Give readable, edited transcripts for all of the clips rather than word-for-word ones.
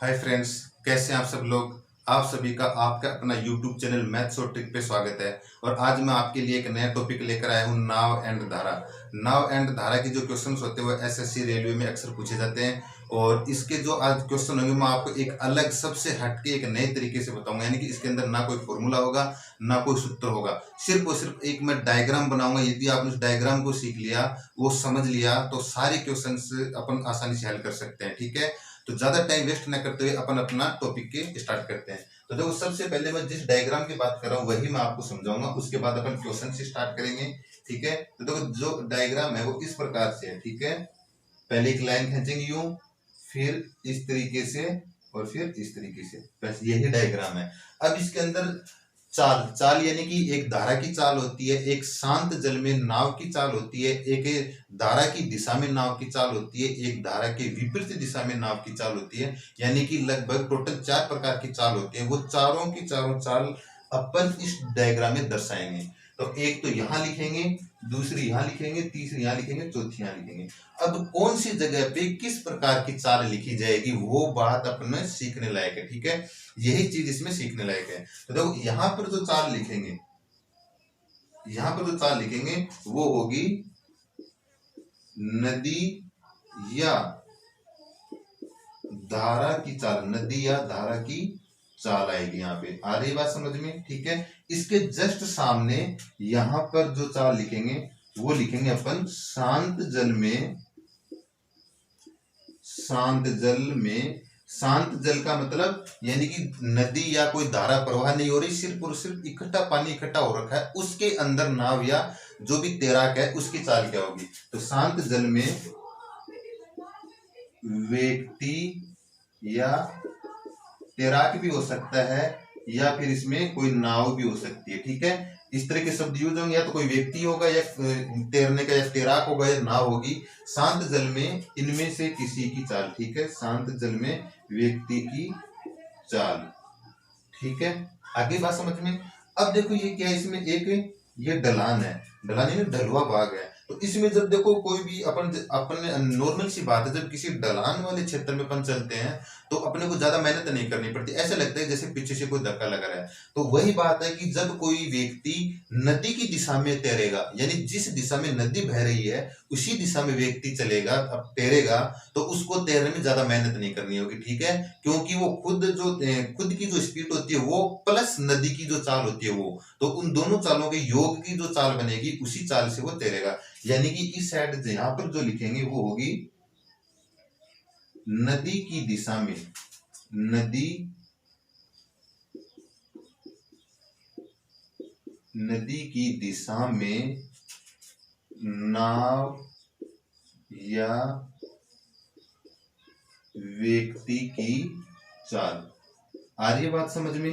Hi friends, कैसे हैं आप सब लोग। आप सभी का आपका अपना यूट्यूब चैनल मैथ्स और ट्रिक पे स्वागत है। और आज मैं आपके लिए एक नया टॉपिक लेकर आया हूँ, नाव एंड धारा। नाव एंड धारा के जो क्वेश्चंस होते हैं वो एसएससी रेलवे में अक्सर पूछे जाते हैं। और इसके जो आज क्वेश्चन होंगे मैं आपको एक अलग सबसे हटके एक नए तरीके से बताऊंगा। यानी कि इसके अंदर ना कोई फॉर्मूला होगा ना कोई सूत्र होगा, सिर्फ और सिर्फ एक मैं डायग्राम बनाऊंगा। यदि आपने उस डायग्राम को सीख लिया, वो समझ लिया, तो सारे क्वेश्चन अपन आसानी से हल कर सकते हैं। ठीक है, तो ज्यादा टाइम वेस्ट न करते हुए अपन अपना टॉपिक के स्टार्ट करते हैं। तो देखो, सबसे पहले मैं जिस डायग्राम की बात कर रहा हूँ वही मैं आपको समझाऊंगा, उसके बाद अपन क्वेश्चन से स्टार्ट करेंगे। ठीक है, तो देखो जो डायग्राम है वो इस प्रकार से है। ठीक है, पहले एक लाइन खींचेंगे यूं, फिर इस तरीके से और फिर इस तरीके से, बस यही डायग्राम है। अब इसके अंदर चाल चाल यानी कि एक धारा की चाल होती है, एक शांत जल में नाव की चाल होती है, एक धारा की दिशा में नाव की चाल होती है, एक धारा के विपरीत दिशा में नाव की चाल होती है। यानी कि लगभग टोटल 4 प्रकार की चाल होती है। वो चारों की चारों चाल अपन इस डायग्राम में दर्शाएंगे। तो एक तो यहाँ लिखेंगे, दूसरी यहाँ लिखेंगे, तीसरी यहाँ लिखेंगे, चौथी यहाँ लिखेंगे। अब कौन सी जगह पे किस प्रकार की चाल लिखी जाएगी वो बात अपने सीखने लायक है। ठीक है, यही चीज इसमें सीखने लायक है। तो देखो यहाँ पर जो चाल लिखेंगे, यहाँ पर जो चाल लिखेंगे वो होगी नदी या धारा की चाल। नदी या धारा की चाल आएगी, यहाँ पे आ रही बात समझ में। ठीक है, इसके जस्ट सामने यहाँ पर जो चाल लिखेंगे वो लिखेंगे अपन शांत जल में। शांत जल में, शांत जल का मतलब यानी कि नदी या कोई धारा प्रवाह नहीं हो रही, सिर्फ और सिर्फ इकट्ठा पानी इकट्ठा हो रखा है, उसके अंदर नाव या जो भी तैराक है उसकी चाल क्या होगी। तो शांत जल में व्यक्ति या तैराक भी हो सकता है, या फिर इसमें कोई नाव भी हो सकती है। ठीक है, इस तरह के शब्द यूज होंगे, या तो कोई व्यक्ति होगा या तैरने का, या तैराक होगा या नाव होगी। शांत जल में इनमें से किसी की चाल। ठीक है, शांत जल में व्यक्ति की चाल। ठीक है, आगे बात समझ में। अब देखो ये क्या है, इसमें एक ये ढलान है, ढलान यानी ढलुआ भाग है। तो इसमें जब देखो कोई भी अपन नॉर्मल सी बात है, जब किसी ढलान वाले क्षेत्र में अपन चलते हैं तो अपने को ज्यादा मेहनत नहीं करनी पड़ती, ऐसा लगता है जैसे पीछे से कोई धक्का लगा रहा है। तो वही बात है कि जब कोई व्यक्ति नदी की दिशा में तैरेगा, यानी जिस दिशा में नदी बह रही है उसी दिशा में व्यक्ति चलेगा, अब तैरेगा, तो उसको तैरने में ज्यादा मेहनत नहीं करनी होगी। ठीक है, क्योंकि वो खुद की जो स्पीड होती है वो प्लस नदी की जो चाल होती है वो, तो उन दोनों चालों के योग की जो चाल बनेगी उसी चाल से वो तैरेगा। यानी कि इस साइड यहाँ पर जो लिखेंगे वो होगी नदी की दिशा में, नदी की दिशा में नाव या व्यक्ति की चाल। आ रही है बात समझ में।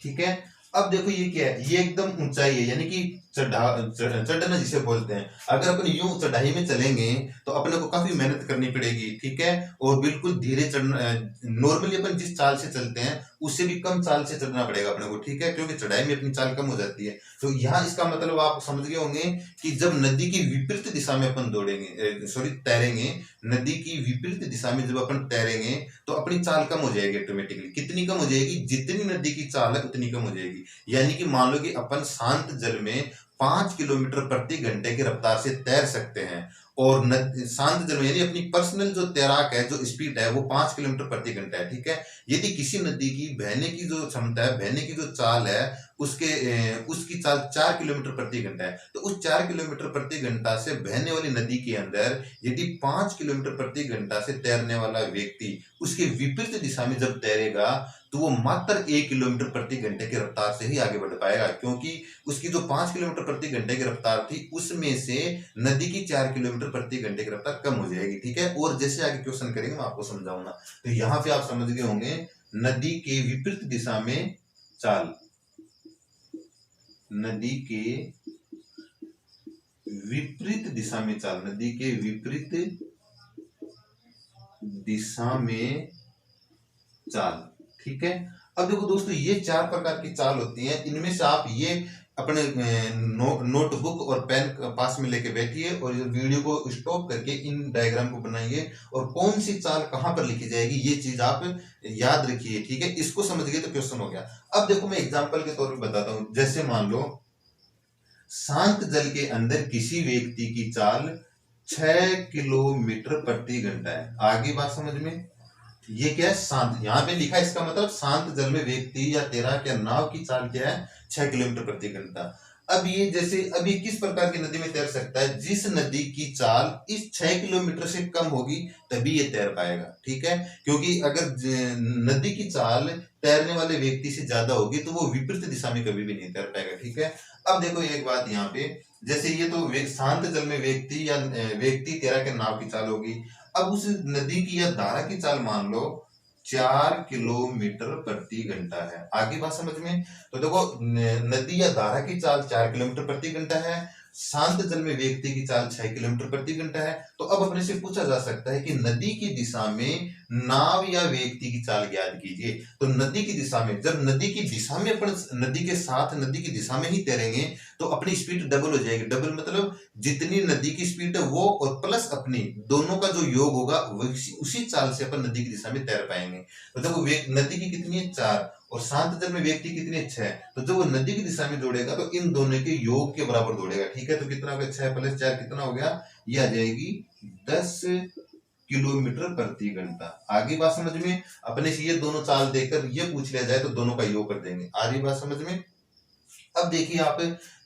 ठीक है, अब देखो ये क्या है, ये एकदम ऊंचाई है, यानी कि चढ़ना जिसे बोलते हैं। अगर अपन यूं चढ़ाई में चलेंगे तो अपने को काफी मेहनत करनी पड़ेगी। ठीक है, और बिल्कुल धीरे चढ़ना, नॉर्मली अपन जिस चाल से चलते हैं उससे भी कम चाल से चलना पड़ेगा अपने को। ठीक है, क्योंकि चढ़ाई में अपनी चाल कम हो जाती है। तो यहाँ इसका मतलब आप समझ गए होंगे कि जब नदी की विपरीत दिशा में अपन दौड़ेंगे, सॉरी तैरेंगे, नदी की विपरीत दिशा में जब अपन तैरेंगे तो अपनी चाल कम हो जाएगी ऑटोमेटिकली। कितनी कम हो जाएगी, जितनी नदी की चाल है उतनी कम हो जाएगी। यानी कि मान लो कि अपन शांत जल में 5 किलोमीटर प्रति घंटे की रफ्तार से तैर सकते हैं, और शांत जल में यानी अपनी पर्सनल जो तैराक है, जो स्पीड है वो 5 किलोमीटर प्रति घंटा है। ठीक है, यदि किसी नदी की बहने की जो क्षमता है, बहने की जो चाल है, उसकी चाल 4 किलोमीटर प्रति घंटा है, तो उस 4 किलोमीटर प्रति घंटा से बहने वाली नदी के अंदर यदि 5 किलोमीटर प्रति घंटा से तैरने वाला व्यक्ति उसके विपरीत दिशा में जब तैरेगा तो वो मात्र 1 किलोमीटर प्रति घंटे की रफ्तार से ही आगे बढ़ पाएगा, क्योंकि उसकी जो 5 किलोमीटर प्रति घंटे की रफ्तार थी उसमें से नदी की 4 किलोमीटर प्रति घंटे की रफ्तार कम हो जाएगी। ठीक है, और जैसे आगे क्वेश्चन करेंगे मैं आपको समझाऊंगा। तो यहाँ पे आप समझ गए होंगे नदी के विपरीत दिशा में चाल, नदी के विपरीत दिशा में चाल, नदी के विपरीत दिशा में चाल। ठीक है, अब देखो दोस्तों ये 4 प्रकार की चाल होती है, इनमें से आप ये अपने नोटबुक और पेन पास में लेके बैठिए और इस वीडियो को स्टॉप करके इन डायग्राम को बनाइए और कौन सी चाल कहाँ पर लिखी जाएगी ये चीज आप याद रखिए। ठीक है, इसको समझ गए तो क्वेश्चन हो गया। अब देखो मैं एग्जांपल के तौर पे बताता हूं। जैसे मान लो शांत जल के अंदर किसी व्यक्ति की चाल 6 किलोमीटर प्रति घंटा है। आगे बात समझ में? ये क्या है? शांत, यहाँ पे लिखा है, इसका मतलब शांत जल में व्यक्ति या तैराक या नाव की चाल क्या है? 6 किलोमीटर प्रति घंटा। अब ये जैसे अभी किस प्रकार की नदी में तैर सकता है? जिस नदी की चाल इस 6 किलोमीटर से कम होगी तभी ये तैर पाएगा। ठीक है, क्योंकि अगर नदी की चाल तैरने वाले व्यक्ति से ज्यादा होगी तो वो विपरीत दिशा में कभी भी नहीं तैर पाएगा। ठीक है, अब देखो एक बात यहाँ पे, जैसे ये तो शांत जल में व्यक्ति या व्यक्ति तैराक या नाव की चाल होगी। अब उस नदी की या धारा की चाल मान लो 4 किलोमीटर प्रति घंटा है। आगे बात समझ में? तो देखो नदी या धारा की चाल 4 किलोमीटर प्रति घंटा है, शांत जल में व्यक्ति की चाल 6 किलोमीटर प्रति घंटा है। तो अब अपने से पूछा जा सकता है कि नदी की दिशा में नाव या व्यक्ति की चाल ज्ञात कीजिए। तो नदी की दिशा में, जब नदी की दिशा में अपन नदी के साथ नदी की दिशा में ही तैरेंगे तो अपनी स्पीड डबल हो जाएगी। डबल मतलब जितनी नदी की स्पीड है वो और प्लस अपनी दोनों का जो योग होगा उसी चाल से अपन नदी की दिशा में तैर पाएंगे। तो देखो नदी की कितनी है? 4 और शांत जल में व्यक्ति कितने? 6। तो जब वो नदी की दिशा में दौड़ेगा तो इन दोनों के योग के बराबर दौड़ेगा। ठीक है, तो कितना हो गया? 6 + 4 कितना हो गया? ये आ जाएगी 10 किलोमीटर प्रति घंटा। आगे बात समझ में? अपने से ये दोनों चाल देकर ये पूछ लिया जाए तो दोनों का योग कर देंगे। आगे बात समझ में? अब देखिए आप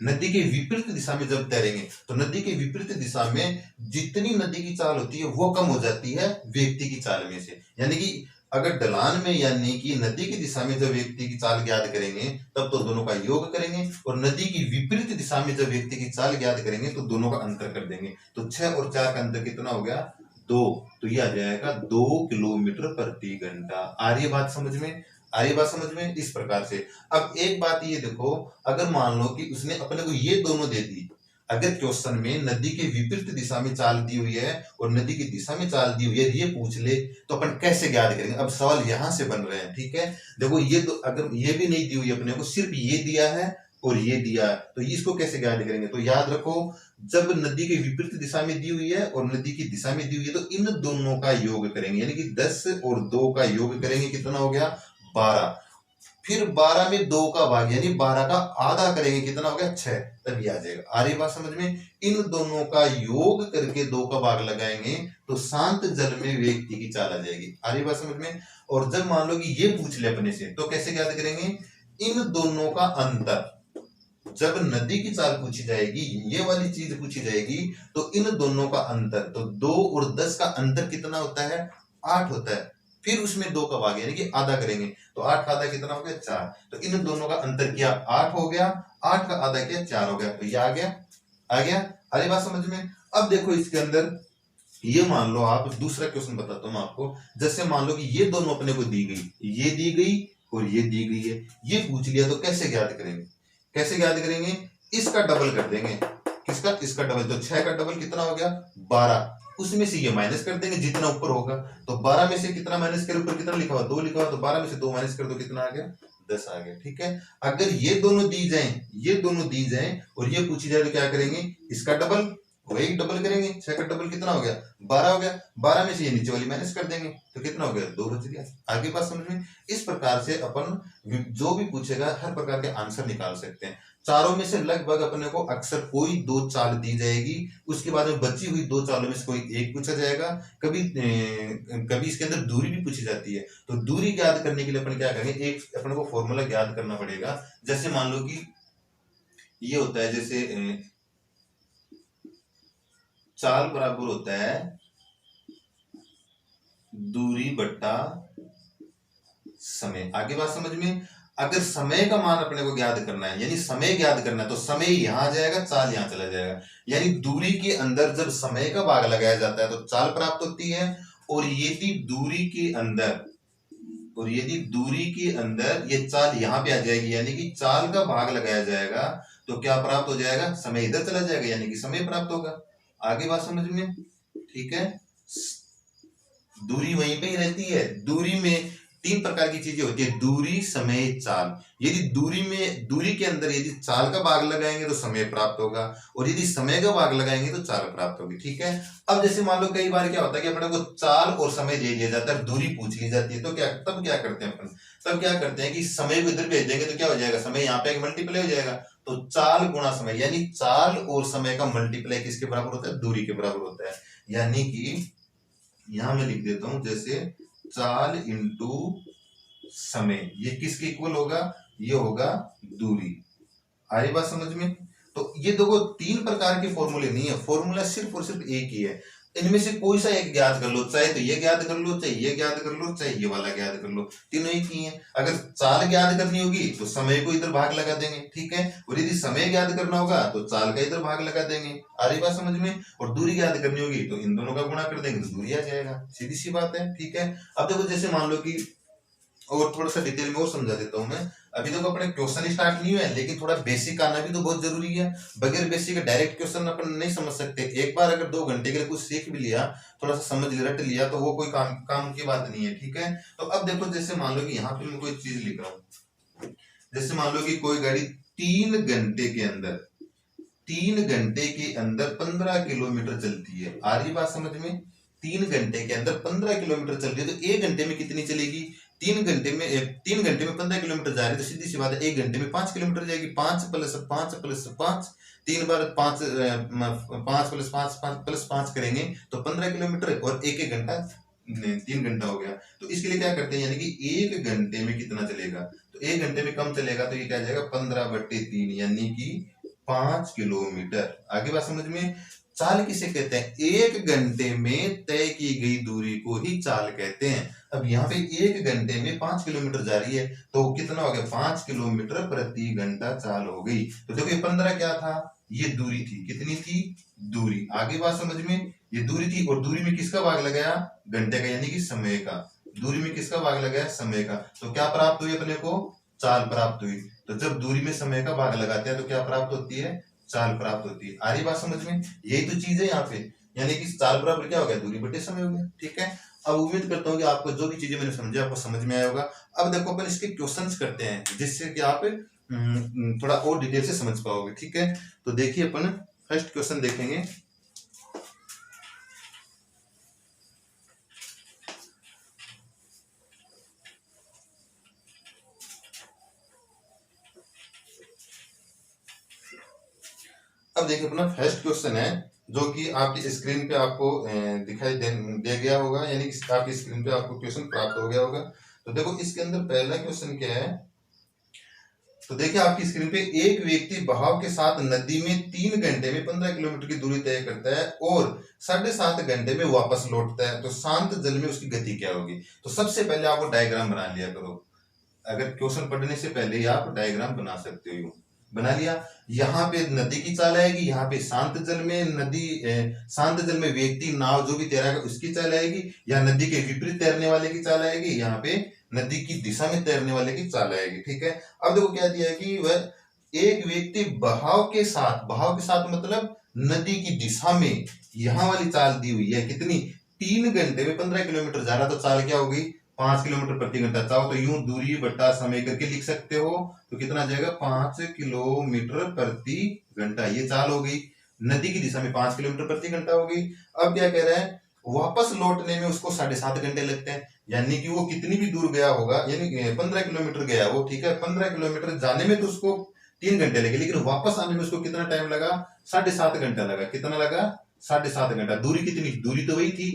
नदी के विपरीत दिशा में जब तैरेंगे तो नदी के विपरीत दिशा में जितनी नदी की चाल होती है वो कम हो जाती है व्यक्ति की चाल में से। यानी कि अगर ढलान में यानी कि नदी की दिशा में जब व्यक्ति की चाल ज्ञात करेंगे तब तो दोनों का योग करेंगे, और नदी की विपरीत दिशा में जब व्यक्ति की चाल ज्ञात करेंगे तो दोनों का अंतर कर देंगे। तो 6 और 4 का अंतर कितना हो गया? 2। तो ये आ जाएगा 2 किलोमीटर प्रति घंटा। आ रही है बात समझ में? आ रही बात समझ में? इस प्रकार से। अब एक बात ये देखो, अगर मान लो कि उसने अपने को ये दोनों दे दी, अगर क्वेश्चन में नदी के विपरीत दिशा में चाल दी हुई है और नदी की दिशा में चाल दी हुई है ये पूछ ले तो अपन कैसे ज्ञात करेंगे? अब सवाल यहां से बन रहे हैं। ठीक है, देखो ये तो अगर ये भी नहीं दी हुई अपने को, सिर्फ ये दिया है और ये दिया है, तो इसको कैसे ज्ञात करेंगे? तो याद रखो, जब नदी के विपरीत दिशा में दी हुई है और नदी की दिशा में दी हुई है तो इन दोनों का योग करेंगे, यानी कि 10 और 2 का योग करेंगे, कितना हो गया? 12। फिर 12 में 2 का भाग यानी 12 का आधा करेंगे, कितना हो गया? 6। तब ये आ जाएगा। आ रही बात समझ में? इन दोनों का योग करके 2 का भाग लगाएंगे तो शांत जल में व्यक्ति की चाल आ जाएगी। आ रही बात समझ में? और जब मान लो कि ये पूछ ले अपने से तो कैसे ज्ञात करेंगे? इन दोनों का अंतर, जब नदी की चाल पूछी जाएगी, ये वाली चीज पूछी जाएगी, तो इन दोनों का अंतर, तो 2 और 10 का अंतर कितना होता है? 8 होता है। फिर उसमें 2 का भाग यानी कि आधा करेंगे, तो 8 का आधा कितना हो गया? 4। तो इन दोनों का अंतर किया 8 हो गया, 8 का आधा किया 4 हो गया, तो ये आ गया। आ गया? अरे बात समझ में? अब देखो इसके अंदर ये मान लो, आप दूसरा क्वेश्चन बताता हूं आपको। जैसे मान लो कि ये दोनों अपने को दी गई, ये दी गई और ये दी गई है, ये पूछ लिया, तो कैसे ज्ञात करेंगे? कैसे ज्ञात करेंगे? इसका डबल कर देंगे। किसका? इसका डबल। तो 6 का डबल कितना हो गया? 12। उसमें से ये माइनस कर देंगे जितना ऊपर होगा, तो 12 में से कितना माइनस करें? ऊपर कितना लिखा हुआ? 2 लिखा हुआ, तो 12 में से 2 माइनस कर दो, कितना आ गया? 10 आ गया। ठीक है, अगर ये दोनों दी जाए, ये दोनों दी जाए और ये पूछी जाए तो क्या करेंगे? इसका डबल, वही डबल करेंगे। 6 का डबल कितना हो गया? 12 हो गया। 12 में से ये नीचे वाली माइनस कर देंगे तो कितना हो गया? 2 बच गया। आगे बात समझ में? इस प्रकार से अपन जो भी पूछेगा हर प्रकार के आंसर निकाल सकते हैं। चारों में से लगभग अपने को अक्सर कोई 2 चाल दी जाएगी, उसके बाद में बची हुई 2 चालों में से कोई एक पूछा जाएगा। कभी कभी इसके अंदर दूरी भी पूछी जाती है, तो दूरी ज्ञात करने के लिए अपन क्या करेंगे? एक अपने को फॉर्मूला ज्ञात करना पड़ेगा। जैसे मान लो कि ये होता है, जैसे चाल बराबर होता है दूरी बट्टा समय। आगे बात समझ में? अगर समय का मान अपने को ज्ञात करना है, यानी समय ज्ञात करना है, तो समय यहां आ जाएगा, चाल यहां चला जाएगा। यानी दूरी के अंदर जब समय का भाग लगाया जाता है तो चाल प्राप्त होती है, और यदि दूरी के अंदर ये चाल यहां पे आ जाएगी, यानी कि चाल का भाग लगाया जाएगा, तो क्या प्राप्त हो जाएगा? समय इधर चला जाएगा, यानी कि समय प्राप्त होगा। आगे बात समझ में? ठीक है, दूरी वहीं पे ही रहती है। दूरी में तीन प्रकार की चीजें होती है, दूरी, समय, चाल। यदि दूरी के अंदर यदि चाल का भाग लगाएंगे तो समय प्राप्त होगा, और यदि समय का भाग लगाएंगे तो चाल प्राप्त होगी। ठीक है। अब जैसे मान लो कई बार क्या होता है कि अपने को चाल और समय दे दिया जाता है, दूरी पूछ ली जाती है, तो तब क्या करते हैं अपन, तब क्या करते हैं कि समय को इधर भेज देंगे तो क्या हो जाएगा, समय यहाँ पे एक मल्टीप्लाई हो जाएगा। तो चाल गुणा समय, यानी चाल और समय का मल्टीप्लाई किसके बराबर होता है, दूरी के बराबर होता है। यानी कि यहां मैं लिख देता हूं, जैसे चाल इंटू समय, ये किसके इक्वल होगा, ये होगा दूरी। आ रही बात समझ में। तो ये देखो तीन प्रकार के फॉर्मूले नहीं है, फॉर्मूला सिर्फ और सिर्फ एक ही है। इनमें से कोई सा एक ज्ञात कर लो, चाहे तो ये ज्ञात कर लो, चाहे ये ज्ञात कर लो, चाहे ये वाला ज्ञात कर लो, तीनों एक ही है। अगर चाल ज्ञात करनी होगी तो समय को इधर भाग लगा देंगे, ठीक है, और यदि समय ज्ञात करना होगा तो चाल का इधर भाग लगा देंगे। आ रही बात समझ में। और दूरी ज्ञात करनी होगी तो इन दोनों का गुणा कर देंगे तो दूरी आ जाएगा, सीधी सी बात है। ठीक है। अब देखो जैसे मान लो कि और थोड़ा सा डिटेल में और समझा देता हूं मैं। अभी देखो अपने क्वेश्चन स्टार्ट नहीं हुआ है, लेकिन थोड़ा बेसिक आना भी तो बहुत जरूरी है। बगैर बेसिक डायरेक्ट क्वेश्चन अपन नहीं समझ सकते। एक बार अगर 2 घंटे के लिए कुछ सीख भी लिया, थोड़ा सा समझ लिया, रट लिया, तो वो कोई काम की बात नहीं है। ठीक है। तो अब देखो जैसे मान लो कि यहाँ पे मैं कोई चीज लिख रहा हूँ, जैसे मान लो कि कोई गाड़ी 3 घंटे के अंदर 3 घंटे के अंदर 15 किलोमीटर चलती है। आ रही बात समझ में। 3 घंटे के अंदर 15 किलोमीटर चल रही है, तो 1 घंटे में कितनी चलेगी, 3 घंटे में 15 किलोमीटर जा रही है, तो सीधी सी बात है 1 घंटे में 5 किलोमीटर जाएगी। 5 प्लस 5 प्लस 5, 3 बार 5, 5 प्लस 5 5 प्लस 5 करेंगे तो 15 किलोमीटर, और एक एक घंटा 3 घंटा हो गया। तो इसके लिए क्या करते हैं, यानी कि 1 घंटे में कितना चलेगा, तो 1 घंटे में कम चलेगा, तो ये क्या जाएगा 15/3, यानी कि 5 किलोमीटर। आगे बात समझ में। चाल किसे कहते हैं, 1 घंटे में तय की गई दूरी को ही चाल कहते हैं। अब यहाँ पे 1 घंटे में 5 किलोमीटर जा रही है, तो कितना हो गया, 5 किलोमीटर प्रति घंटा चाल हो गई। तो देखो ये 15 क्या था, ये दूरी थी, कितनी थी, दूरी। आगे बात समझ में। ये दूरी थी, और दूरी में किसका भाग लगाया, घंटे का, यानी कि समय का। दूरी में किसका भाग लगाया, समय का। तो क्या प्राप्त हुई अपने को, चाल प्राप्त हुई। तो जब दूरी में समय का भाग लगाते हैं तो क्या प्राप्त होती है, चाल प्राप्त होती है। आ रही बात समझ में। यही तो चीज है यहाँ पे, यानी कि चाल बराबर क्या हो गया, दूरी बटे समय हो गया। ठीक है। अब उम्मीद करता हूँ कि आपको जो भी चीजें मैंने समझा आपको समझ में आया होगा। अब देखो अपन इसके क्वेश्चंस करते हैं, जिससे कि आप थोड़ा और डिटेल से समझ पाओगे। ठीक है। तो देखिए अपन फर्स्ट क्वेश्चन देखेंगे। अब देखिए अपना फर्स्ट क्वेश्चन है, जो कि आपकी स्क्रीन पे आपको दिखाई दे गया होगा, यानी कि आपकी स्क्रीन पे आपको क्वेश्चन प्राप्त हो गया होगा। तो देखो इसके अंदर पहला क्वेश्चन क्या है, तो देखिए आपकी स्क्रीन पे, एक व्यक्ति बहाव के साथ नदी में 3 घंटे में 15 किलोमीटर की दूरी तय करता है और 7.5 घंटे में वापस लौटता है, तो शांत जल में उसकी गति क्या होगी। तो सबसे पहले आप वो डायग्राम बना लिया करो। अगर क्वेश्चन पढ़ने से पहले ही आप डायग्राम बना सकते हो। बना लिया। यहाँ पे नदी की चाल आएगी, यहाँ पे शांत जल में शांत जल में व्यक्ति नाव जो भी तैरेगा उसकी चाल आएगी, या नदी के विपरीत तैरने वाले की चाल आएगी, यहाँ पे नदी की दिशा में तैरने वाले की चाल आएगी। ठीक है। अब देखो क्या दिया है कि वह एक व्यक्ति बहाव के साथ मतलब नदी की दिशा में यहाँ वाली चाल दी हुई है, कितनी, 3 घंटे में 15 किलोमीटर जा रहा, तो चाल क्या होगी, 5 किलोमीटर प्रति घंटा। चाहो तो यूं दूरी बटा समय करके लिख सकते हो, तो कितना जाएगा, 5 किलोमीटर प्रति घंटा, ये चाल हो गई। नदी की दिशा में 5 किलोमीटर प्रति घंटा हो गई। अब क्या कह रहा है, वापस लौटने में उसको 7.5 घंटे लगते हैं, यानी कि वो कितनी भी दूर गया होगा, यानी 15 किलोमीटर गया वो, ठीक है, 15 किलोमीटर जाने में तो उसको 3 घंटे लगे, लेकिन वापस आने में उसको कितना टाइम लगा, 7.5 घंटा लगा। कितना लगा, 7.5 घंटा। दूरी कितनी, दूरी तो वही थी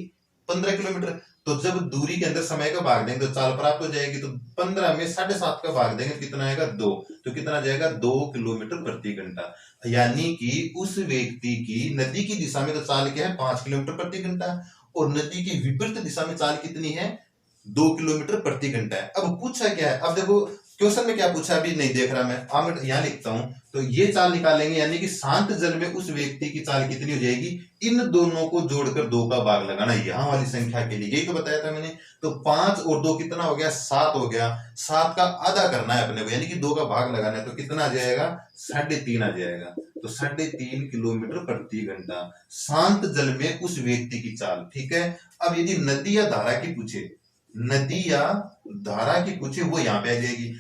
15 किलोमीटर। तो जब दूरी के अंदर समय का भाग देंगे तो चाल प्राप्त हो जाएगी। तो 15 में 7.5 का भाग देंगे कितना आएगा, 2। तो कितना जाएगा, 2 किलोमीटर प्रति घंटा। यानी कि उस व्यक्ति की नदी की दिशा में तो चाल क्या है, 5 किलोमीटर प्रति घंटा, और नदी की विपरीत दिशा में चाल कितनी है, 2 किलोमीटर प्रति घंटा है। अब पूछा क्या है, अब देखो क्वेश्चन में क्या पूछा अभी नहीं देख रहा मैं यहाँ लिखता हूं। तो ये चाल निकालेंगे, यानी कि शांत जल में उस व्यक्ति की चाल कितनी हो जाएगी, इन दोनों को जोड़कर 2 का भाग लगाना, यहाँ वाली संख्या के लिए, यही तो बताया था मैंने। तो 5 और 2 कितना हो गया, 7 हो गया। 7 का आधा करना है अपने को, यानी कि 2 का भाग लगाना है, तो कितना आ जाएगा, 3.5 आ जाएगा। तो 3.5 किलोमीटर प्रति घंटा शांत जल में उस व्यक्ति की चाल। ठीक है। अब यदि नदी या धारा की पूछे, नदी या धारा की पूछे वो यहाँ पे आ जाएगी।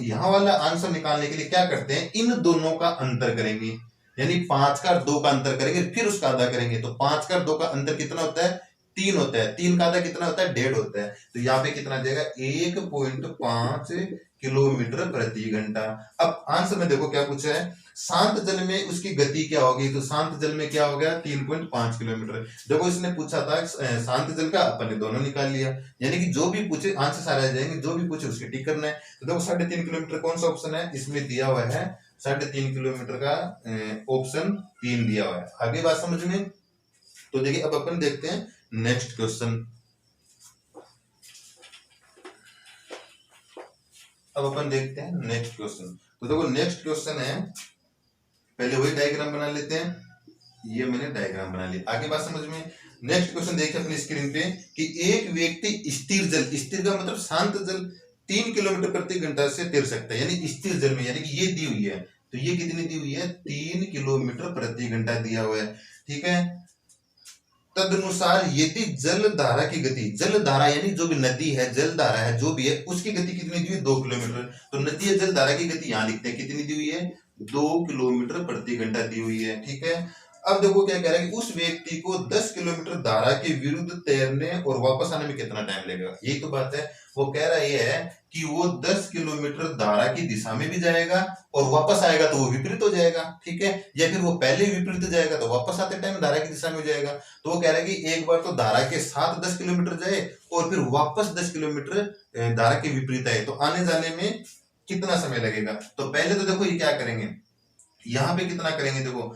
यहाँ वाला आंसर निकालने के लिए क्या करते हैं, इन दोनों का अंतर करेंगे, यानी 5 का 2 का अंतर करेंगे, फिर उसका आधा करेंगे। तो 5 का 2 का अंतर कितना होता है, 3 होता है। 3 का आधा कितना होता है, 1.5 होता है। तो यहाँ पे कितना आ जाएगा, 1.5 किलोमीटर प्रति घंटा। अब आंसर में देखो क्या पूछा है, शांत जल में उसकी गति क्या होगी, तो शांत जल में क्या हो गया, 3.5 किलोमीटर। देखो इसने पूछा था शांत जल का, अपन ने दोनों निकाल लिया, यानी कि जो भी पूछे आंसर सारे आ जाएंगे, जो भी पूछे उसके टिक करना है। तो देखो 3.5 किलोमीटर कौन सा ऑप्शन है, इसमें दिया हुआ है 3.5 किलोमीटर का ऑप्शन 3 दिया हुआ है। आगे बात समझ में। तो देखिए अब अपन देखते हैं नेक्स्ट क्वेश्चन। अब अपन देखते हैं नेक्स्ट क्वेश्चन। तो देखो नेक्स्ट क्वेश्चन है, पहले वही डायग्राम बना लेते हैं, ये मैंने डायग्राम बना लिया। आगे बात समझ में। नेक्स्ट क्वेश्चन देखिए अपनी स्क्रीन पे कि एक व्यक्ति स्थिर जल, स्थिर का मतलब शांत जल 3 किलोमीटर प्रति घंटा से तैर सकता है, यानी स्थिर जल में, यानी कि ये दी हुई है, तो ये कितनी दी हुई है, 3 किलोमीटर प्रति घंटा दिया हुआ है, ठीक है। तदनुसार यदि जल धारा की गति, जल धारा यानी जो भी नदी है, जल धारा है जो भी है, उसकी गति कितनी दी हुई है, 2 किलोमीटर। तो नदी या जल धारा की गति यहाँ लिखते हैं, कितनी दी हुई है, 2 किलोमीटर प्रति घंटा दी हुई है, ठीक है। अब देखो क्या कह रहा है कि उस व्यक्ति को 10 किलोमीटर धारा के विरुद्ध तैरने और वापस आने में कितना टाइम लगेगा। यही तो बात है, वो कह रहा है कि वो 10 किलोमीटर धारा की दिशा में भी जाएगा और वापस आएगा तो वो विपरीत हो जाएगा, ठीक है, या फिर वो पहले विपरीत जाएगा तो वापस आते टाइम धारा की दिशा में जाएगा। तो वो कह रहा है कि एक बार तो धारा के साथ 10 किलोमीटर जाए और फिर वापस 10 किलोमीटर धारा के विपरीत आए, तो आने जाने में कितना समय लगेगा। तो पहले तो देखो ये क्या करेंगे, यहाँ पे कितना करेंगे, देखो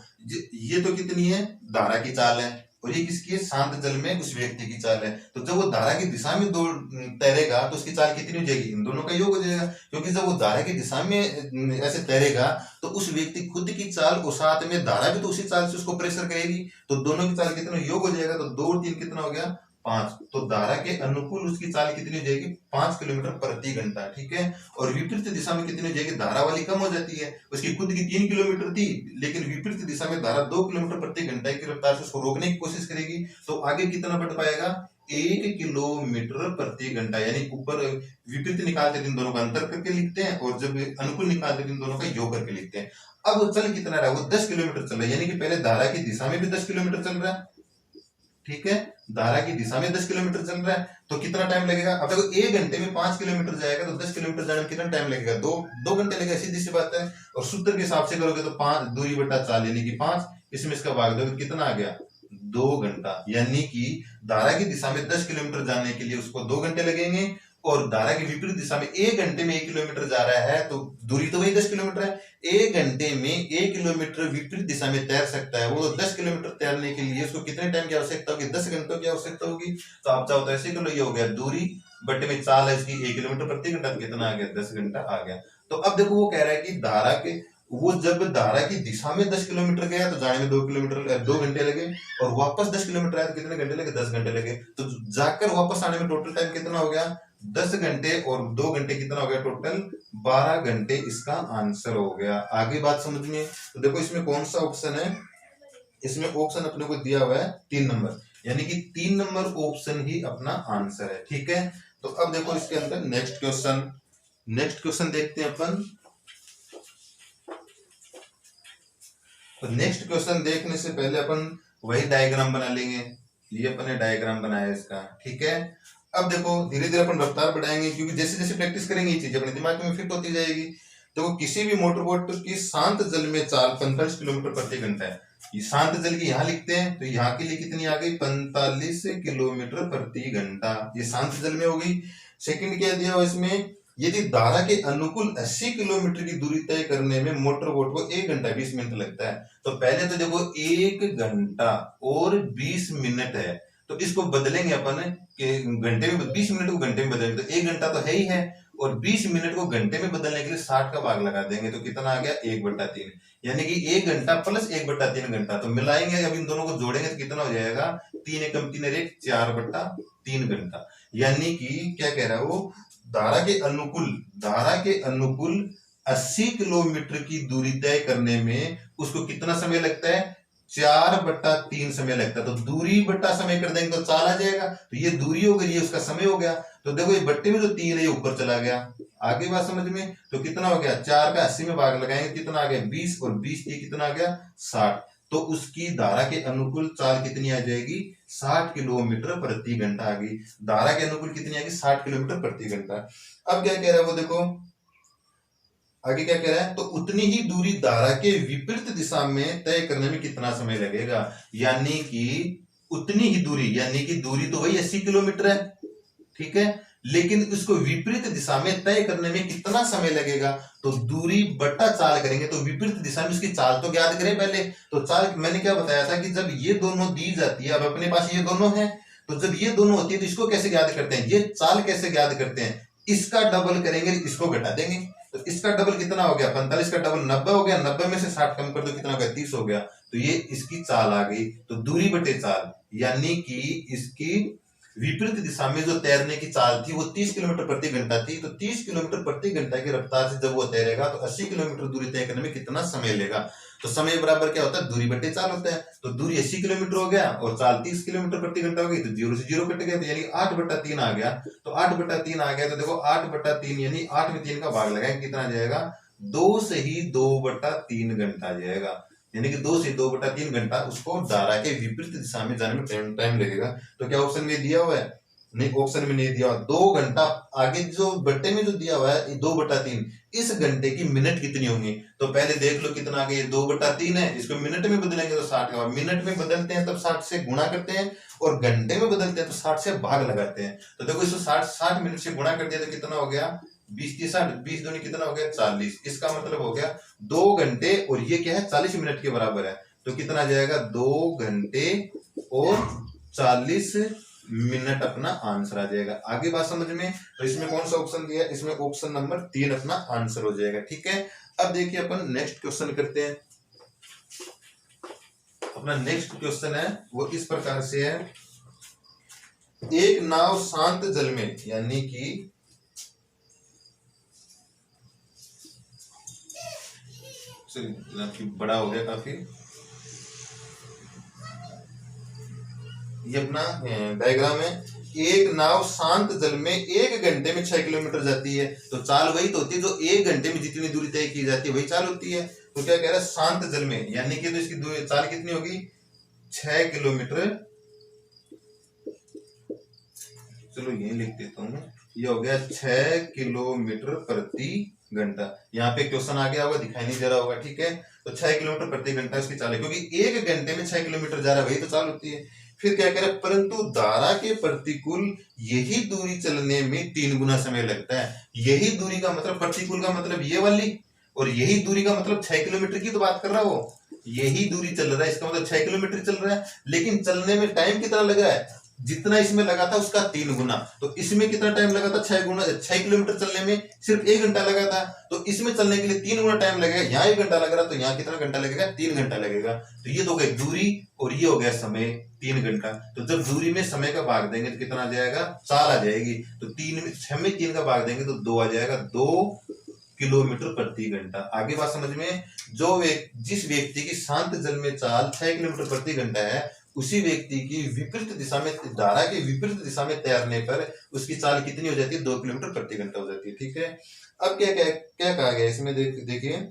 ये तो कितनी है, धारा की चाल है, और ये किसकी है, शांत जल में उस व्यक्ति की चाल है। तो जब वो धारा की दिशा में दौड़ तैरेगा तो उसकी चाल कितनी हो जाएगी, इन दोनों का योग हो जाएगा, क्योंकि जब वो धारा की दिशा में ऐसे तैरेगा तो उस व्यक्ति खुद की चाल और साथ में धारा भी तो उसी चाल से उसको प्रेशर करेगी, तो दोनों की चाल कितना योग हो जाएगा। तो 2 और 3 कितना हो गया, 5। तो धारा के अनुकूल उसकी चाल कितनी हो जाएगी, 5 किलोमीटर प्रति घंटा, ठीक है। और विपरीत दिशा में कितनी हो जाएगी, धारा वाली कम हो जाती है, उसकी खुद की 3 किलोमीटर थी, लेकिन विपरीत दिशा में धारा 2 किलोमीटर प्रति घंटा की रफ्तार से उसको रोकने की कोशिश करेगी, तो आगे कितना बढ़ पाएगा, 1 किलोमीटर प्रति घंटा। यानी ऊपर विपरीत निकालते दिन दोनों का अंतर करके लिखते हैं, और जब अनुकूल निकालते दिन दोनों का योग करके लिखते हैं। अब वो चल कितना रहा है, वो 10 किलोमीटर चल रहा है, यानी कि पहले धारा की दिशा में भी 10 किलोमीटर चल रहा है, ठीक है, धारा की दिशा में 10 किलोमीटर चल रहा है, तो कितना टाइम लगेगा। अब देखो 1 घंटे में 5 किलोमीटर जाएगा तो 10 किलोमीटर जाने में कितना टाइम लगेगा, 2 घंटे लगेगा, सीधी सी बात है। और सूत्र के हिसाब से करोगे तो 5 दूरी बटा 4 यानी कि 5, इसमें इसका भाग दोगे तो कितना आ गया, 2 घंटा। यानी कि धारा की दिशा में 10 किलोमीटर जाने के लिए उसको 2 घंटे लगेंगे, और धारा की विपरीत दिशा में 1 घंटे में 1 किलोमीटर जा रहा है, तो दूरी तो वही 10 किलोमीटर है। 1 घंटे में 1 किलोमीटर विपरीत दिशा में तैर सकता है, वो 10 किलोमीटर तैरने के लिए उसको कितने टाइम की आवश्यकता होगी, 10 घंटों की आवश्यकता होगी। तो आप चाहो तो ऐसे कर लो, ये हो गया दूरी बटे में चाल है इसकी 1 किलोमीटर प्रति घंटा, तो कितना आ गया, 10 घंटा आ गया। तो अब देखो वो कह रहा है कि धारा के, वो जब धारा की दिशा में 10 किलोमीटर गया तो जाने में 2 घंटे लगे, और वापस 10 किलोमीटर आया तो कितने घंटे लगे, 10 घंटे लगे। तो जाकर वापस आने में टोटल टाइम कितना हो गया, 10 घंटे और 2 घंटे कितना हो गया, टोटल 12 घंटे इसका आंसर हो गया। आगे बात समझ में। तो देखो इसमें कौन सा ऑप्शन है, इसमें ऑप्शन अपने को दिया हुआ है 3 नंबर, यानी कि 3 नंबर ऑप्शन ही अपना आंसर है, ठीक है। तो अब देखो इसके अंदर नेक्स्ट क्वेश्चन देखते हैं अपन। तो नेक्स्ट क्वेश्चन देखने से पहले अपन वही डायग्राम बना लेंगे, ये अपने डायग्राम बनाया इसका, ठीक है। अब देखो धीरे धीरे अपन रफ्तार बढ़ाएंगे, क्योंकि जैसे जैसे प्रैक्टिस करेंगे ये चीज अपने दिमाग में फिट होती जाएगी। देखो किसी भी मोटर बोट की शांत जल में चाल 45 किलोमीटर प्रति घंटा है। ये शांत जल की यहाँ लिखते हैं, तो यहाँ के लिए कितनी आ गई, 45 किलोमीटर प्रति घंटा, ये शांत जल में होगी। सेकंड क्या दिया हुआ इसमें, यदि धारा के अनुकूल 80 किलोमीटर की दूरी तय करने में मोटर बोट को 1 घंटा 20 मिनट लगता है। तो पहले तो देखो 1 घंटा और 20 मिनट है, तो इसको बदलेंगे अपन कि घंटे में, 20 मिनट को घंटे में बदलेंगे, तो 1 घंटा तो है ही है, और 20 मिनट को घंटे में बदलने के लिए 60 का भाग लगा देंगे, तो कितना आ गया, 1/3, यानी कि 1 घंटा प्लस 1/3 घंटा। तो मिलाएंगे, अब इन दोनों को जोड़ेंगे तो कितना हो जाएगा, 3 एकम 3 1 4/3 घंटा। यानी कि क्या कह रहा है वो, धारा के अनुकूल 80 किलोमीटर की दूरी तय करने में उसको कितना समय लगता है, 4/3 समय लगता है। तो दूरी बट्टा समय कर देंगे तो चाल आ जाएगा। तो ये दूरी हो गई, ये उसका समय हो गया। तो देखो ये बट्टे में जो 3 है ये ऊपर चला गया। आगे बात समझ में? तो कितना हो गया, 4 का 80 में भाग लगाएंगे कितना आ गया 20, और 20 ये कितना आ गया 60। तो उसकी धारा के अनुकूल चाल कितनी आ जाएगी, 60 किलोमीटर प्रति घंटा आ गई। धारा के अनुकूल कितनी आएगी, 60 किलोमीटर प्रति घंटा। अब क्या कह रहा है वो देखो, आगे क्या कह रहा है, तो उतनी ही दूरी धारा के विपरीत दिशा में तय करने में कितना समय लगेगा। यानी कि उतनी ही दूरी, यानी कि दूरी तो वही 80 किलोमीटर है, ठीक है, लेकिन इसको विपरीत दिशा में तय करने में कितना समय लगेगा। तो दूरी बट्टा चाल करेंगे तो विपरीत दिशा में इसकी चाल तो ज्ञात करें पहले। तो चाल मैंने क्या बताया था कि जब ये दोनों दी जाती है, अब अपने पास ये दोनों है, तो जब ये दोनों होती है तो इसको कैसे ज्ञात करते हैं, ये चाल कैसे ज्ञात करते हैं, इसका डबल करेंगे, इसको घटा देंगे। तो इसका डबल कितना हो गया 45, का डबल 90 हो गया, 90 में से 60 कम कर दो कितना हो गया 30 हो गया। तो ये इसकी चाल आ गई। तो दूरी बटे चाल, यानी कि इसकी विपरीत दिशा में जो तैरने की चाल थी वो 30 किलोमीटर प्रति घंटा थी। तो 30 किलोमीटर प्रति घंटा की रफ्तार से जब वो तैरेगा तो 80 किलोमीटर दूरी तय करने में कितना समय लेगा। तो समय बराबर क्या होता है, दूरी बटे चाल होता है। तो दूरी 80 किलोमीटर हो गया और चाल 30 किलोमीटर प्रति घंटा हो गई, तो 0 से 0 कट गया, तो यानी 8/3 आ गया। तो 8/3 आ गया, तो देखो 8/3 यानी 8 में 3 का भाग लगाएंगे कितना आ जाएगा, 2 से ही 2/3 घंटा आ जाएगा। यानी कि 2 से 2/3 घंटा उसको धारा के विपरीत दिशा में जाने में टाइम लगेगा। तो क्या ऑप्शन में दिया हुआ है, नहीं ऑप्शन में नहीं दिया हुआ। 2 घंटा आगे जो बट्टे में जो दिया हुआ है 2/3, इस घंटे की मिनट कितनी होंगी। तो पहले देख लो कितना आगे 2/3 है, इसको मिनट में बदलेंगे तो 60 का, मिनट में बदलते हैं तब 60 से गुणा करते हैं, और घंटे में बदलते हैं तो 60 से भाग लगाते हैं। तो देखो इसको 60 मिनट से गुणा कर दिया तो कितना हो गया 20 की 60, 20 दूनी कितना हो गया 40। इसका मतलब हो गया 2 घंटे, और ये क्या है 40 मिनट के बराबर है। तो कितना आ जाएगा 2 घंटे और 40 मिनट अपना आंसर आ जाएगा। आगे बात समझ में? तो इसमें कौन सा ऑप्शन दिया है, इसमें ऑप्शन नंबर 3 अपना आंसर हो जाएगा, ठीक है। अब देखिए अपन नेक्स्ट क्वेश्चन करते हैं। अपना नेक्स्ट क्वेश्चन है वो इस प्रकार से है, एक नाव शांत जल में, यानी कि बड़ा हो गया काफी, ये अपना डायग्राम है। एक नाव शांत जल में 1 घंटे में 6 किलोमीटर जाती है। तो चाल वही तो होती है जो 1 घंटे में जितनी दूरी तय की जाती है वही चाल होती है। तो क्या कह रहा है शांत जल में, यानी कि तो इसकी चाल कितनी होगी 6 किलोमीटर। चलो यही लिख देता हूँ, ये हो गया 6 किलोमीटर प्रति घंटा। यहाँ पे क्वेश्चन आ गया होगा, दिखाई नहीं दे रहा होगा, ठीक है। तो 6 किलोमीटर प्रति घंटा इसकी चाल है, क्योंकि 1 घंटे में 6 किलोमीटर जा रहा है वही तो चाल होती है। फिर क्या कह रहा है, परंतु धारा के प्रतिकूल यही दूरी चलने में 3 गुना समय लगता है। यही दूरी का मतलब, प्रतिकूल का मतलब ये वाली, और यही दूरी का मतलब 6 किलोमीटर की तो बात कर रहा है वो। यही दूरी चल रहा है, इसका मतलब 6 किलोमीटर चल रहा है, लेकिन चलने में टाइम कितना लगा है, जितना इसमें लगा था उसका 3 गुना। तो इसमें कितना टाइम लगा था 6 किलोमीटर चलने में सिर्फ 1 घंटा लगा था, तो इसमें चलने के लिए 3 गुना टाइम लगेगा। यहाँ 1 घंटा लग रहा, तो यहाँ कितना घंटा लगेगा 3 घंटा लगेगा। तो ये तो हो गई दूरी और ये हो गया समय 3 घंटा। तो जब दूरी में समय का भाग देंगे तो कितना आ जाएगा, चाल आ जाएगी। तो 6 में 3 का भाग देंगे तो 2 आ जाएगा, 2 किलोमीटर प्रति घंटा। आगे बात समझ में? जिस व्यक्ति की शांत जल में चाल 6 किलोमीटर प्रति घंटा है, उसी व्यक्ति की विपरीत दिशा में, धारा के विपरीत दिशा में तैरने पर उसकी चाल कितनी हो जाती है, 2 किलोमीटर प्रति घंटा हो जाती है, ठीक है। अब क्या क्या क्या कहा गया इसमें, देखिए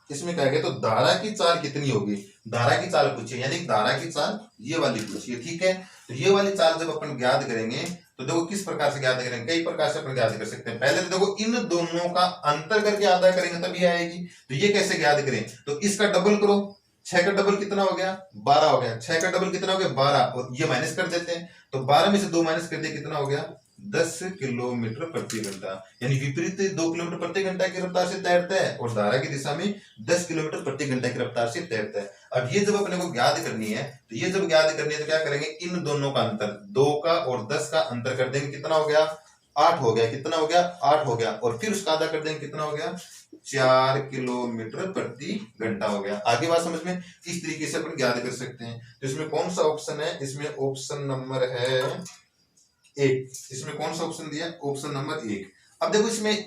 इसमें कहा गया, तो धारा की चाल कितनी होगी, धारा की चाल पूछिए, यानी धारा की चाल ये वाली पूछिए, ठीक है। तो ये वाली चाल जब अपन ज्ञात करेंगे तो देखो किस प्रकार से ज्ञात करेंगे, कई प्रकार से अपन ज्ञात कर सकते हैं। पहले तो देखो इन दोनों का अंतर करके आधा करेंगे तब ये आएगी। तो ये कैसे ज्ञात करें, तो इसका डबल करो, 6 का डबल कितना हो गया 12 हो गया, 6 का डबल कितना हो गया 12, और ये माइनस कर देते हैं। तो 12 में से 2 माइनस कर दिया कितना हो गया 10 किलोमीटर प्रति घंटा। यानी विपरीत 2 किलोमीटर प्रति घंटा की रफ्तार से तैरता है और धारा की दिशा में 10 किलोमीटर प्रति घंटा की रफ्तार से तैरता है। अब ये जब अपने को ज्ञात करनी है, तो ये जब ज्ञात करनी है तो क्या करेंगे, इन दोनों का अंतर, 2 का और 10 का अंतर कर देंगे, कितना हो गया 8 हो गया, कितना हो गया 8 हो गया, और फिर उसका आधा कर देंगे, कितना हो गया 4 किलोमीटर प्रति घंटा हो गया। आगे बात समझ में? इस तरीके से अपन ज्ञात कर सकते हैं। तो इसमें कौन सा ऑप्शन है, इसमें ऑप्शन नंबर है 1। इसमें कौन सा ऑप्शन दिया, ऑप्शन नंबर 1। अब देखो इसमें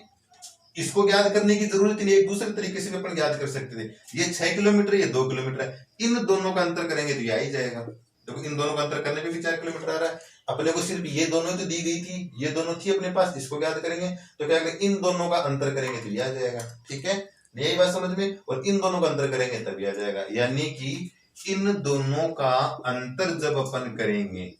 इसको ज्ञात करने की जरूरत नहीं, एक दूसरे तरीके से भी अपन ज्ञात कर सकते थे। ये 6 किलोमीटर, ये 2 किलोमीटर है, इन दोनों का अंतर करेंगे तो ये आ ही जाएगा। देखो इन दोनों का अंतर करने पे भी 4 किलोमीटर आ रहा है। अपने को सिर्फ ये दोनों तो दी गई थी, ये दोनों थी अपने पास, इसको ज्ञात करेंगे तो क्या करेंगे, इन दोनों का अंतर करेंगे तो ये आ जाएगा। ठीक है, यही बात समझ में, और इन दोनों का अंतर करेंगे तभी आ जाएगा। यानी कि इन दोनों का अंतर जब अपन करेंगे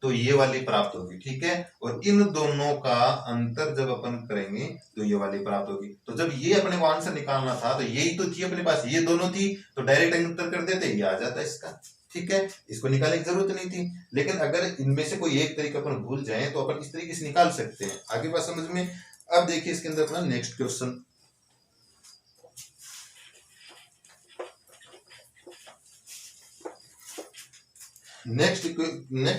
तो ये वाली प्राप्त होगी। ठीक है, और इन दोनों का अंतर जब अपन करेंगे तो ये वाली प्राप्त होगी। तो जब ये अपने को आंसर निकालना था तो यही तो थी अपने पास, ये दोनों थी, तो डायरेक्ट अंतर कर देते, ये आ जाता इसका। ठीक है, इसको निकालने की जरूरत नहीं थी। लेकिन अगर इनमें से कोई एक तरीका अपन भूल जाए तो अपन इस तरीके से निकाल सकते हैं। आगे बात समझ में। अब देखिए इसके अंदर अपना नेक्स्ट क्वेश्चन, नेक्स्ट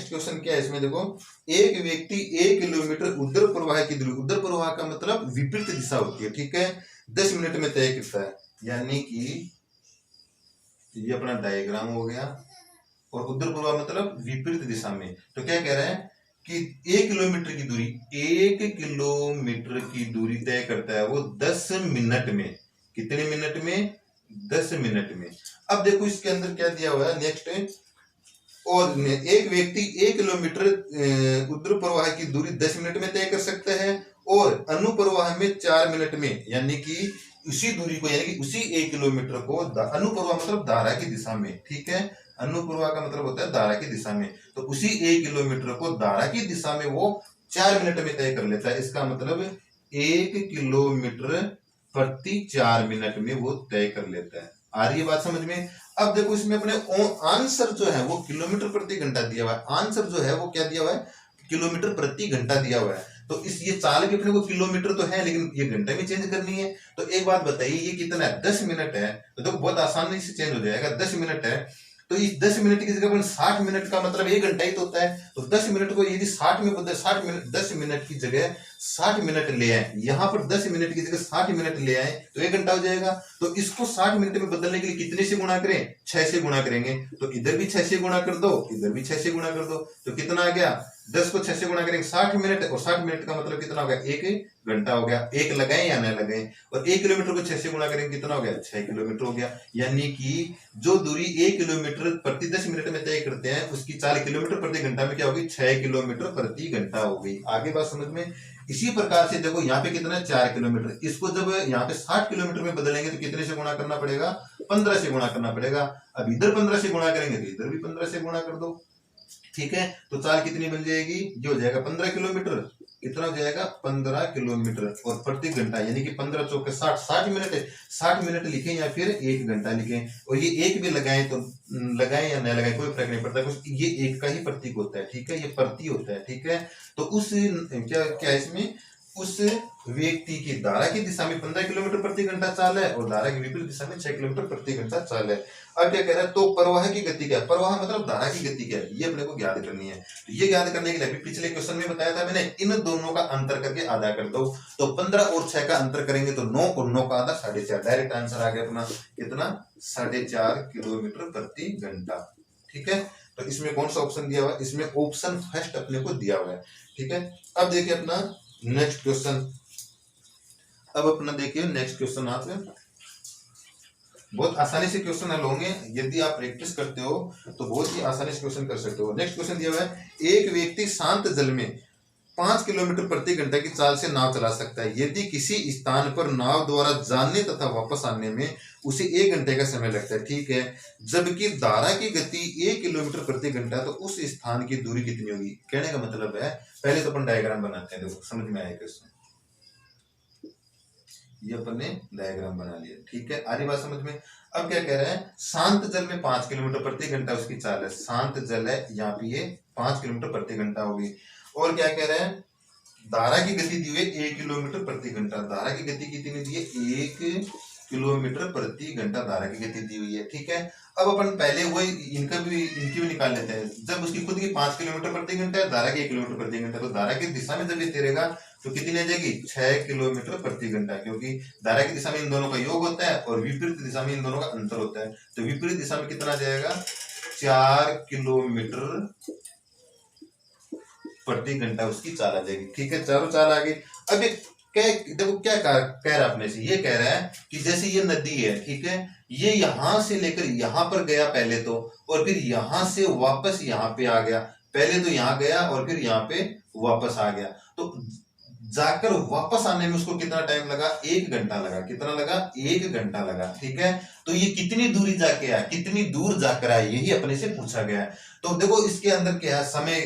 क्वेश्चन क्या है इसमें, देखो, एक व्यक्ति 1 किलोमीटर उधर प्रवाह की दूरी, उधर प्रवाह का मतलब विपरीत दिशा होती है, ठीक है, 10 मिनट में तय करता है। यानी कि ये अपना डायग्राम हो गया, और उधर प्रवाह मतलब विपरीत दिशा में। तो क्या कह रहा है कि 1 किलोमीटर की दूरी, 1 किलोमीटर की दूरी तय करता है वो 10 मिनट में। कितने मिनट में? 10 मिनट में। अब देखो इसके अंदर क्या दिया हुआ है नेक्स्ट, और एक व्यक्ति 1 किलोमीटर उर्ध्व प्रवाह की दूरी 10 मिनट में तय कर सकता है, और अनुप्रवाह में 4 मिनट में। यानी कि उसी दूरी को, यानी कि उसी 1 किलोमीटर को अनुप्रवाह मतलब धारा की दिशा में, ठीक है, अनुप्रवाह का मतलब होता है धारा की दिशा में, तो उसी 1 किलोमीटर को धारा की दिशा में वो 4 मिनट में तय कर लेता है। इसका मतलब 1 किलोमीटर प्रति 4 मिनट में वो तय कर लेता है। आ रही है बात समझ में। अब देखो इसमें अपने आंसर जो है वो किलोमीटर प्रति घंटा दिया हुआ है, आंसर जो है वो क्या दिया हुआ है, किलोमीटर प्रति घंटा दिया हुआ है। तो इस ये चाल भी अपने को किलोमीटर तो है, लेकिन ये घंटे में चेंज करनी है। तो एक बात बताइए, ये कितना है, 10 मिनट है, तो देखो बहुत आसानी से चेंज हो जाएगा। 10 मिनट है तो इस 10 मिनट की जगह 60 मिनट का मतलब 1 घंटा ही तो होता है। तो 10 मिनट को यदि 60 में बदले, 60 मिनट, 10 मिनट की जगह 60 मिनट ले आए, यहाँ पर 10 मिनट की जगह 60 मिनट ले आए तो 1 घंटा हो जाएगा। तो इसको 60 मिनट में बदलने के लिए कितने से गुणा करें? 6 से गुणा करेंगे। तो इधर भी 6 से गुणा कर दो, इधर भी 6 से गुणा कर दो, तो कितना आ गया, 10 को 6 से गुणा करेंगे 60 मिनट, और 60 मिनट का मतलब कितना हो गया, 1 घंटा हो गया। 1 लगाए या न लगाए, और 1 किलोमीटर को 6 से गुणा करेंगे कितना हो गया, 6 किलोमीटर हो गया। यानी कि जो दूरी 1 किलोमीटर प्रति 10 मिनट में तय करते हैं उसकी चाल किलोमीटर प्रति घंटा में क्या होगी, 6 किलोमीटर प्रति घंटा हो गई। आगे बात समझ में। इसी प्रकार से देखो यहाँ पे कितना है, 4 किलोमीटर, इसको जब यहाँ पे 60 किलोमीटर में बदलेंगे तो कितने से गुणा करना पड़ेगा, 15 से गुणा करना पड़ेगा। अब इधर 15 से गुणा करेंगे तो इधर भी 15 से गुणा कर दो, ठीक है। तो चाल कितनी बन जाएगी, ये हो जाएगा 15 किलोमीटर। कितना हो जाएगा, 15 किलोमीटर, और प्रति घंटा यानी कि 15 चौके 60, 60 मिनट है, 60 मिनट लिखें या फिर 1 घंटा लिखें। और ये एक भी लगाएं तो लगाएं या न लगाएं कोई फर्क नहीं पड़ता, कुछ ये एक का ही प्रतीक होता है, ठीक है, ये प्रति होता है, ठीक है। तो उस क्या क्या इसमें, उस व्यक्ति की धारा की दिशा में 15 किलोमीटर प्रति घंटा चाल है, और धारा की विपरीत दिशा में 6 किलोमीटर प्रति घंटा चाल है। अब क्या कह रहा है, तो प्रवाह की गति क्या है, प्रवाह मतलब धारा की गति क्या है, ये अपने को ज्ञात करनी है। तो ये ज्ञात करने के लिए पिछले क्वेश्चन में बताया था मैंने, इन दोनों का अंतर करके आधा कर दो। तो 15 और 6 का अंतर करेंगे तो 9, और 9 का आधा 4.5, डायरेक्ट आंसर आ गया अपना कितना, 4.5 किलोमीटर प्रति घंटा, ठीक है। तो इसमें कौन सा ऑप्शन दिया हुआ है, इसमें ऑप्शन फर्स्ट अपने को दिया हुआ है, ठीक है। अब देखिए अपना नेक्स्ट क्वेश्चन, अब अपना देखिए नेक्स्ट क्वेश्चन, आप बहुत आसानी से क्वेश्चन हल होंगे यदि आप प्रैक्टिस करते हो, तो बहुत ही आसानी से क्वेश्चन कर सकते हो। नेक्स्ट क्वेश्चन दिया हुआ है, एक व्यक्ति शांत जल में 5 किलोमीटर प्रति घंटा की चाल से नाव चला सकता है यदि किसी स्थान पर नाव द्वारा जाने तथा वापस आने में उसे 1 घंटे का समय लगता है, ठीक है। जबकि धारा की गति 1 किलोमीटर प्रति घंटा, तो उस स्थान की दूरी कितनी होगी। कहने का मतलब है, पहले तो अपन डायग्राम बनाते हैं, देखो समझ में आएगा क्वेश्चन। ये अपन ने डायग्राम बना लिया, ठीक है, आरी बात समझ में। अब क्या कह रहा है, शांत जल में 5 किलोमीटर प्रति घंटा उसकी चाल है, शांत जल है, यहाँ पे ये 5 किलोमीटर प्रति घंटा होगी। और क्या कह रहा है, धारा की गति दी हुई है 1 किलोमीटर प्रति घंटा, धारा की गति कितनी दी है, 1 किलोमीटर प्रति घंटा धारा की गति दी हुई है, ठीक है। अब अपन पहले हुए इनकी भी निकाल लेते हैं। जब उसकी खुद की 5 किलोमीटर प्रति घंटा है, धारा की 1 किलोमीटर प्रति घंटा, तो धारा की दिशा में जब ये तैरेगा तो कितनी आ जाएगी, 6 किलोमीटर प्रति घंटा, क्योंकि धारा की दिशा में इन दोनों का योग होता है और विपरीत दिशा में इन दोनों का अंतर होता है। तो विपरीत दिशा में कितना जाएगा, 4 किलोमीटर प्रति घंटा उसकी चाल आ जाएगी, ठीक है, चारों चाल आ गई। अब एक देखो क्या कह रहा है अपने से, ये कह रहा है कि जैसे ये नदी है, ठीक है, ये यहां से लेकर यहां पर गया पहले तो, और फिर यहां से वापस यहां पे आ गया। पहले तो यहां गया और फिर यहां पे वापस आ गया। तो जाकर वापस आने में उसको कितना टाइम लगा? 1 घंटा लगा। कितना लगा? 1 घंटा लगा। ठीक है, तो ये कितनी दूरी जाके आया, कितनी दूर जाकर आया, यही अपने से पूछा गया है। तो देखो इसके अंदर क्या है, समय।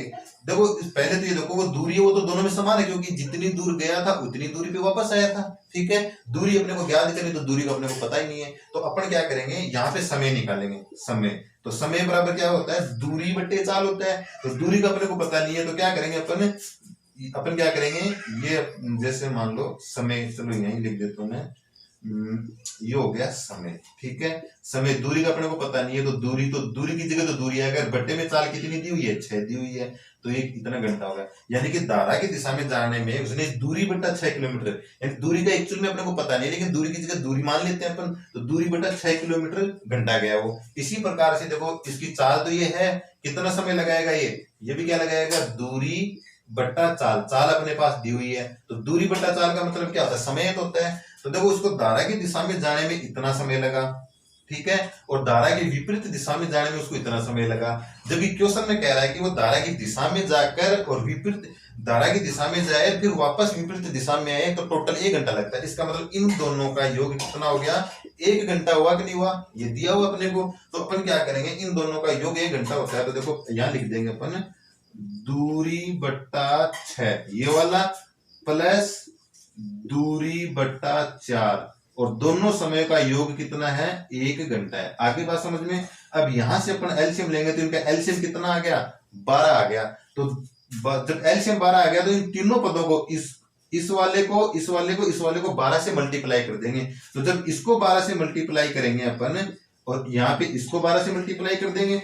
देखो पहले तो ये देखो वो दूरी है, वो तो दोनों में समान है, क्योंकि जितनी दूर गया था उतनी दूरी पे वापस आया था। ठीक है, दूरी अपने को ज्ञात करनी, तो दूरी का अपने को पता ही नहीं है, तो अपन क्या करेंगे, यहाँ पे समय निकालेंगे। समय, तो समय बराबर क्या होता है? दूरी बट्टे चाल होता है। तो दूरी का अपने को पता नहीं है, तो क्या करेंगे अपन क्या करेंगे, ये जैसे मान लो समय, चलो यहीं लिख देता हूं मैं, ये हो गया समय। ठीक है, समय, दूरी का अपने को पता नहीं है, तो दूरी की जगह तो दूरी है, अगर बट्टे में चाल कितनी दी हुई है? 6 दी हुई है, तो ये इतना घंटा होगा। यानी कि धारा की दिशा में जाने में उसने दूरी बटा 6 किलोमीटर, यानी दूरी का एक्चुअल में अपने को पता नहीं, लेकिन दूरी की जगह दूरी मान लेते हैं अपन, तो दूरी बटा 6 किलोमीटर घंटा गया वो। इसी प्रकार से देखो इसकी चाल तो ये है, कितना समय लगाएगा ये भी क्या लगाएगा? दूरी बट्टा चाल। चाल अपने पास दी हुई है, तो दूरी बट्टा चाल का मतलब क्या होता है? समय तो होता है। तो देखो उसको धारा की दिशा में जाने में इतना समय लगा, ठीक है, और धारा की विपरीत दिशा में जाने में उसको इतना समय लगा। जबकि क्वेश्चन में कह रहा है कि वो धारा की दिशा में जाकर और विपरीत धारा की दिशा में जाए, फिर वापस विपरीत दिशा में आए, तो टोटल 1 घंटा लगता है। इसका मतलब इन दोनों का योग कितना हो गया? 1 घंटा हुआ कि नहीं हुआ? ये दिया हुआ अपने को, तो अपन क्या करेंगे, इन दोनों का योग 1 घंटा होता है। तो देखो यहाँ लिख देंगे अपन, दूरी बट्टा 6 ये वाला, प्लस दूरी बट्टा 4, और दोनों समय का योग कितना है? 1 घंटा है। आगे बात समझ में। अब यहां से अपन एलसीएम लेंगे, तो इनका एलसीएम कितना आ गया? 12 आ गया। तो जब एलसीएम 12 आ गया, तो इन तीनों पदों को, इस वाले को, इस वाले को, इस वाले को 12 से मल्टीप्लाई कर देंगे। तो जब इसको 12 से मल्टीप्लाई करेंगे अपन, और यहाँ पे इसको 12 से मल्टीप्लाई कर देंगे,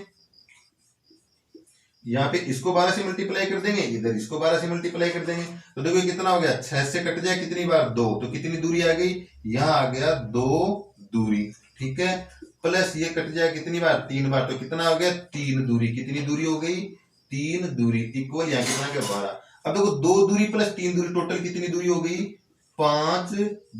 यहाँ पे इसको 12 से मल्टीप्लाई कर देंगे, इधर इसको 12 से मल्टीप्लाई कर देंगे, तो देखो कितना हो गया? 6 से कट जाए कितनी बार? 2, तो कितनी दूरी आ गई? यहाँ आ गया 2 दूरी। ठीक है, प्लस ये कट जाए कितनी बार? 3 बार, तो कितना हो गया? 3 दूरी। कितनी दूरी हो गई? 3 दूरी, इक्वल यहाँ कितना गया? 12। अब देखो 2 दूरी प्लस 3 दूरी, टोटल कितनी दूरी हो गई? 5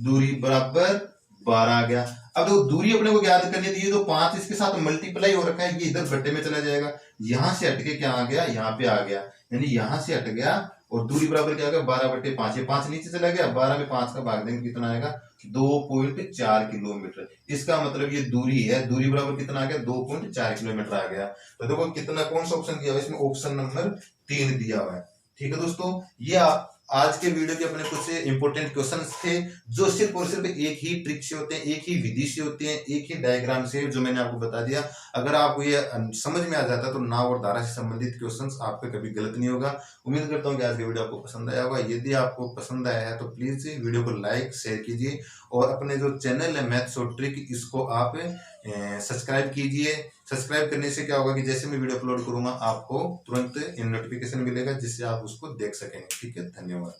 दूरी बराबर 12 आ गया। अब देखो दूरी अपने को ज्ञात करनी थी, ये तो 5 इसके साथ मल्टीप्लाई हो रखा है, ये इधर बट्टे में चला जाएगा। यहां से हटके क्या आ गया? यहाँ पे आ गया, यानी यहां से हट गया, और दूरी बराबर क्या आ गया? 12/5। ये 5 नीचे चला गया, 12 में 5 का भाग देंगे, कितना आएगा? 2.4 किलोमीटर। इसका मतलब ये दूरी है, दूरी बराबर कितना आ गया? 2.4 किलोमीटर आ गया। तो देखो कितना, कौन सा ऑप्शन दिया हुआ है इसमें? ऑप्शन नंबर 3 दिया हुआ है। ठीक है दोस्तों, ये आज के वीडियो के अपने कुछ इंपॉर्टेंट क्वेश्चंस थे, जो सिर्फ और सिर्फ एक ही ट्रिक से होते हैं, एक ही विधि से होते हैं, एक ही डायग्राम से, जो मैंने आपको बता दिया। अगर आपको ये समझ में आ जाता है, तो नाव और धारा से संबंधित क्वेश्चंस आपका कभी गलत नहीं होगा। उम्मीद करता हूँ कि आज की वीडियो आपको पसंद आया होगा। यदि आपको पसंद आया है तो प्लीज वीडियो को लाइक शेयर कीजिए, और अपने जो चैनल है मैथ्स और ट्रिक, इसको आप सब्सक्राइब कीजिए। सब्सक्राइब करने से क्या होगा कि जैसे मैं वीडियो अपलोड करूंगा, आपको तुरंत नोटिफिकेशन मिलेगा, जिससे आप उसको देख सकेंगे। ठीक है, धन्यवाद।